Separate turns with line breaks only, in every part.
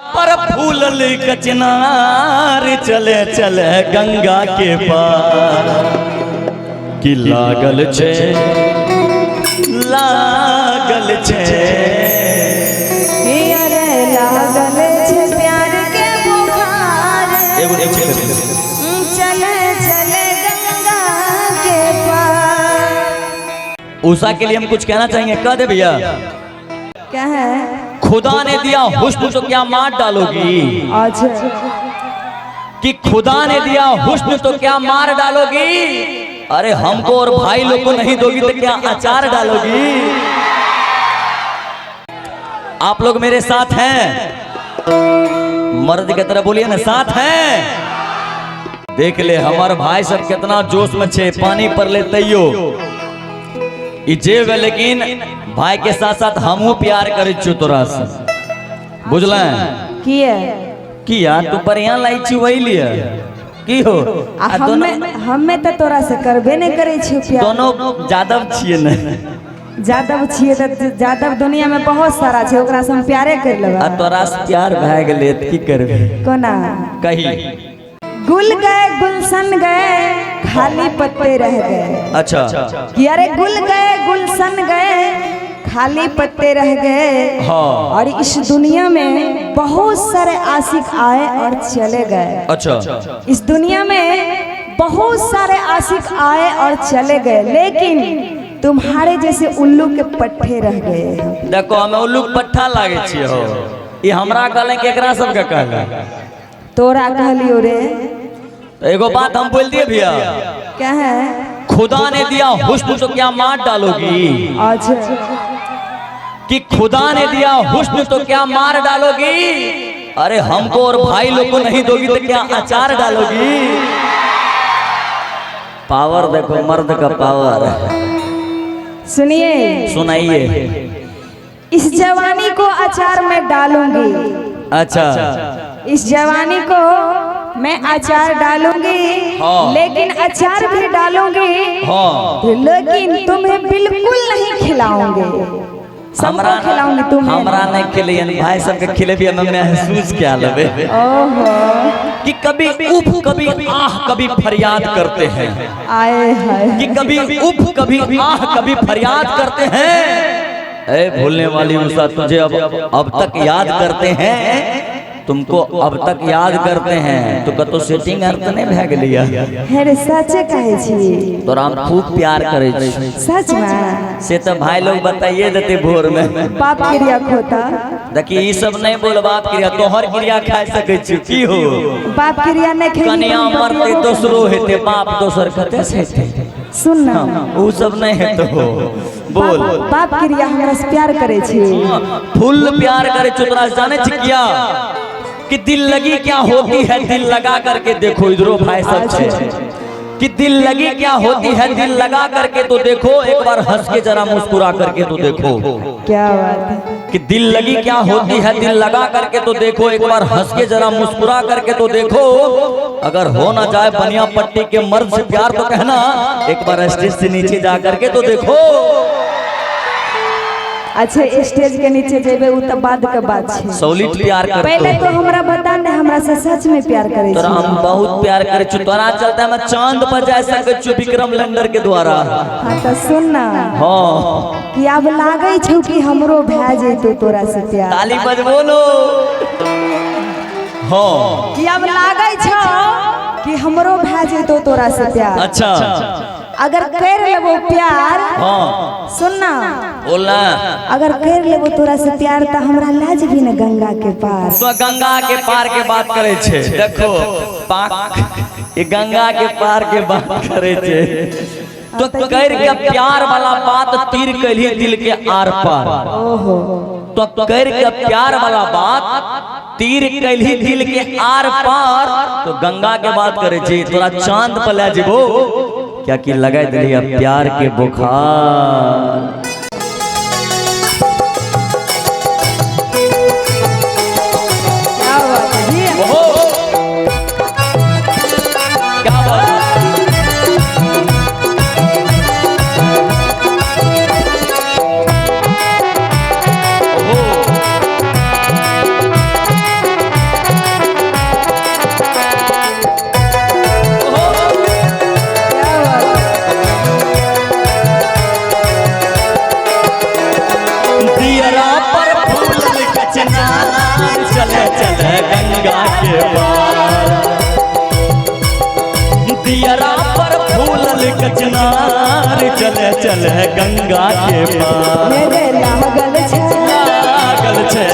पर फूलल कचनार चले चले गंगा के पार कि लागल छे लागल छे
लागल छे प्यार के बुखार चले चले गंगा के पार।
उषा के लिए हम कुछ कहना चाहेंगे, कह दे भैया।
क्या है?
खुदा ने दिया हुस्न तो क्या मार डालोगी,
अच्छा
कि खुदा ने दिया हुस्न तो क्या मार डालोगी, अरे हमको और भाई लोग को नहीं दोगी तो क्या अचार डालोगी। आप लोग मेरे साथ हैं, मर्द की तरह बोलिए ना, साथ हैं। देख ले हमारे भाई सब कितना जोश में छे, पानी पर ले तैयो जेब, लेकिन भाई के साथ साथ हमहू प्यार करे छो तोरा से, बुझल किया तू पर यहाँ लाई छी वही लिया की हो।
हमें तो तोरा से करबे नहीं करे छी प्यार।
दोनों जादव छिए न,
जादव छिए तो जादव दुनिया में बहुत सारा छे, ओकरा से हम प्यारे कर लेबा।
तोरा से प्यार भए गेले त की करबे
कोना
कही।
गुल गए गुलशन गए खाली पत्ते रह गए।
अच्छा
कि अरे गुल गए गुलशन गए खाली पत्ते रह गए।
हाँ।
और इस दुनिया में बहुत सारे आशिक आए और चले गए।
अच्छा
इस दुनिया में बहुत सारे आशिक आए और चले गए, लेकिन तुम्हारे जैसे उल्लू के पट्टे रह गए।
देखो हमें उल्लू के पट्टा लागे छी हो, ये हमरा कहले कि एकरा सब के कहले,
तोरा कहलियो रे।
एगो बात हम बोल दिए भैया,
क्या है?
खुदा ने दिया हुस्न तो क्या मार डालोगी,
अच्छा
कि खुदा ने दिया हुस्न तो क्या मार डालोगी, अरे हमको और भाई लोग को नहीं दोगी तो क्या अचार डालोगी। पावर देखो मर्द का पावर।
सुनिए
सुनाइए।
इस जवानी को अचार में डालूंगी।
अच्छा
इस जवानी को मैं अचार डालूंगी।
हाँ।
लेकिन अचार भी डालूंगी।
हाँ।
लेकिन तुम्हें बिल्कुल नहीं खिलाऊंगी। सबको खिलाऊंगी, तुम्हें
हमरा नहीं खिलिए, भाई सबके खिलेबी हम महसूस क्या लेबे।
ओहो
कि कभी उफ कभी आह कभी फरियाद करते हैं,
आए हाय
कि कभी उफ कभी आह कभी फरियाद करते हैं। ए भूलने वाली उषा तुझे अब तक याद करते हैं, तुमको अब तक याद करते हैं, तो कतो सेटिंग अर्थ नहीं भए गेलिया।
हेरे सचे कहे छी,
तोरा हम खूब प्यार करे छी।
सच में
से तो भाई लोग बताइए देते भोर में।
बाप क्रिया खोता
देखिए ये सब नहीं बोल, बाप क्रिया तोहर क्रिया खा सके छी की हो।
बाप क्रिया नहीं खेली
कन्या मरते दोसरो हेते, बाप दोसर कते से हेते।
सुन ना,
वो सब नहीं है तो बोल।
बाप क्रिया हमरा से प्यार करे छी,
फुल प्यार करे छी। तोरा जाने छी क्या कि दिल लगी क्या होती है, दिल लगा करके देखो। इधरो भाई सब छे कि दिल लगी क्या होती है, दिल लगा करके तो देखो, एक बार हंस के जरा मुस्कुरा करके तो देखो।
क्या बात है
कि दिल लगी क्या होती है, दिल लगा करके तो देखो, एक बार हंस के जरा मुस्कुरा करके तो देखो। अगर हो ना जाए बनिया पट्टी के मर्द से प्यार तो कहना, एक बार स्टेज से नीचे जा करके तो देखो।
अच्छा स्टेज के नीचे जेबे उ त बाद के बात छे।
सौलिट प्यार करतो।
पहले तो हमरा बता ने, हमरा से सच में प्यार करे छी।
तोरा हम बहुत प्यार करे छु। तोरा चलता मैं चांद पर जा सके छु विक्रम लैंडर के द्वारा।
हां तो सुन ना,
हां
कि अब लागे छु कि हमरो भए जेतो तोरा से प्यार।
ताली बजबो लो। हां
कि अब लागे छु कि हमरो भए जेतो तोरा से प्यार।
अच्छा
अगर कर लेबो प्यार,
हां
सुन ना,
बोलना,
अगर कर लेबो तोरा से प्यार त हमरा लाज भी न गंगा के पार।
तो गंगा के पार के बात करे छे। देखो पाक ये गंगा के पार के बात करे छे, तो कर के प्यार वाला बात तीर कलिए दिल के आर पार।
ओहो
तो कर के प्यार वाला बात तीर कलिए दिल के आर पार। तो गंगा के बात करे छे, तोरा चांद पर ले जेबो क्या कि लगा दिलिया प्यार के बुखार।
क्या बात है जी?
क्या बात है? चले चले गंगा के पार। दियरा पर फूलल कचनार चले चले गंगा के पार।
मेरे लागल छे
लागल छे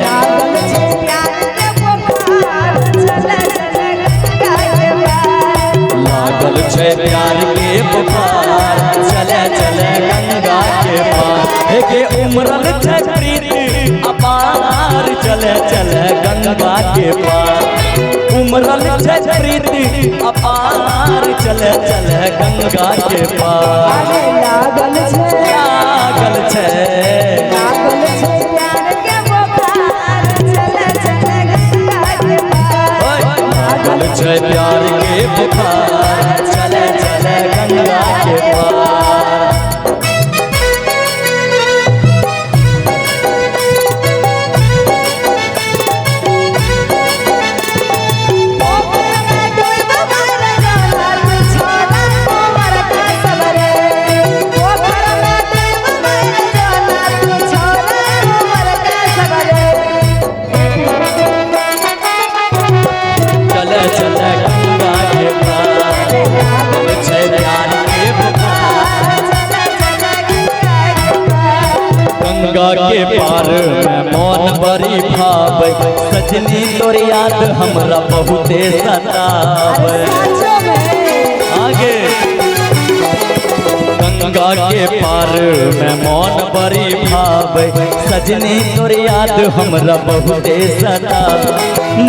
प्यार के बुखार चले चले गंगा के पार।
लागल छे प्यार के बुखार चले चले गंगा के पार। के उमरल छे प्रीति अपार चले चले गंगा के पार। उमरल छे प्रीति अपार चले चले गंगा के पार।
लागल छे
लागल छे
प्यार के बुखार चले चले गंगा के पार।
लागल छे प्यार के बुखार चले चले गंगा के पार। गंगा के पार में मौन बड़ी भावे सजनी तोर याद हमरा बहुते सतावे। आगे गंगा के पार में मौन बड़ी भावे सजनी तोर याद हमरा बहुते सतावे।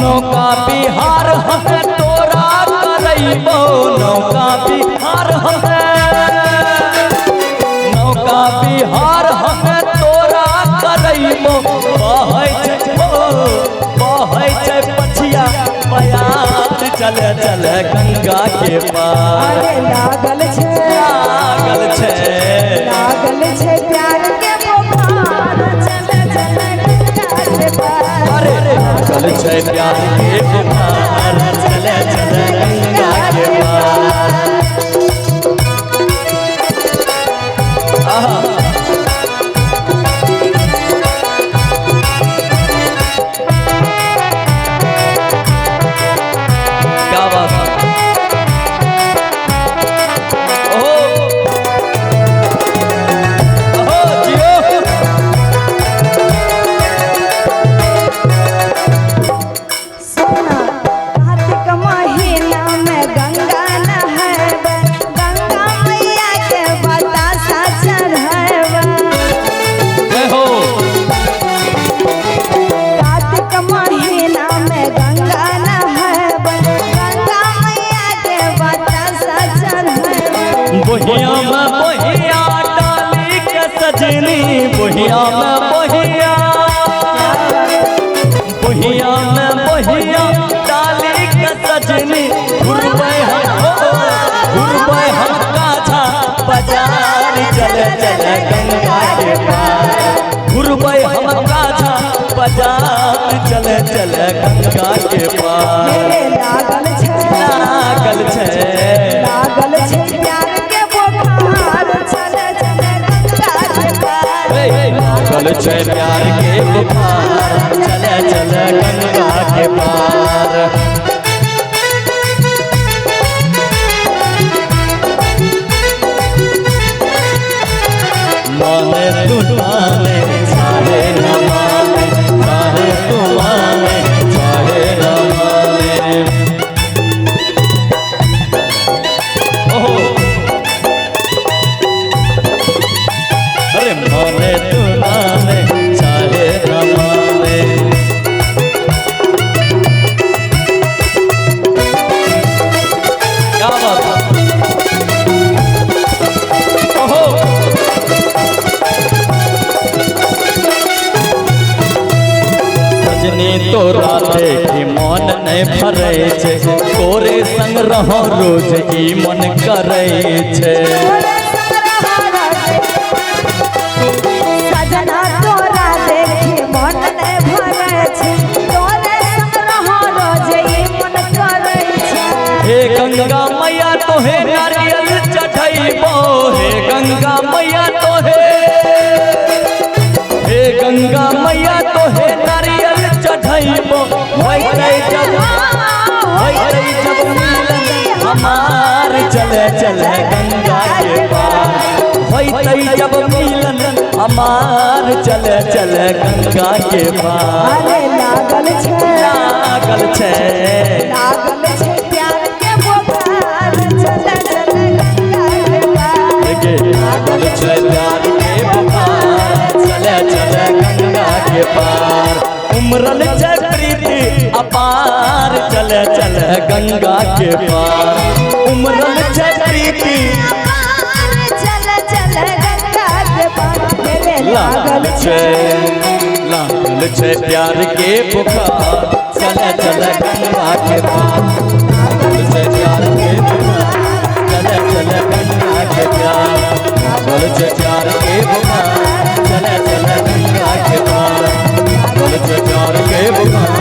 नौका बिहार हमें तोरा करैबो नौका बिहार हमें नौका बिहार हमें बहै छै पछिया बयात चले चले गंगा के पार।
लागल छे प्यार के बुखार चले चले गंगा के पार।
लागल छे प्यार के बुखार चले चले गंगा के पार। बोहिया में बोहिया डाली के सजनी बोहिया में बोहिया बोहिया में बोहिया डाली के सजनी घुरबै हम काछा बाजार चले चले गंगा के पार। घुरबै हम काछा बाजार चले चले गंगा के पार।
लागल छे प्यार के बुखार चले चले गंगा के पार।
लागल छे प्यार के बुखार चले चले गंगा के पार। माने तू माने चाहे न माने चाहे तू माने चाहे न माने। अरे माने तू माने चाहे न माने। क्या बात है? ओहो सजनी तोरा देखी मन नहीं भरे छे तोरे संग रहो रोज ई मन करे छे।
सजना तोरा देखी मन नहीं भरे छे तोरे संग रहो रोज ई मन करे छे।
हे गंगा मैया तोहे नारियल चढ़ैबो हे गंगा मैया तोहे हे गंगा मैया तोहे नारियल जब मिलन हमार चले चले गंगा के पार होइतै जब मिलन हमार चले चले गंगा के पार
अरे लागल छे प्यार के बुखार चले चले गंगा के पार
लागल छे प्यार के बुखार चले चले गंगा के पार उमरल छे प्रीति अपार चले चले गंगा के पार उमरल छे प्रीति
चले चले गंगा के पार
लागल छे प्यार के बुखार चले चले गंगा के पार लागल छे प्यार के बुखार चले चले गंगा के पार लागल छे प्यार के बुखार चले चले गंगा के पार लागल छे प्यार के बुखार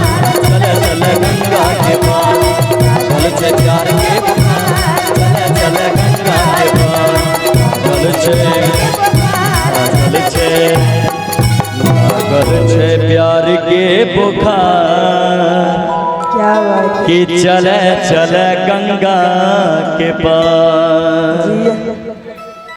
चले चले गंगा के पार लागल छे प्यार के बुखार चले चले गंगा के पार लागल छे प्यार के बुखार
क्या बात
कि चले चले गंगा के पार।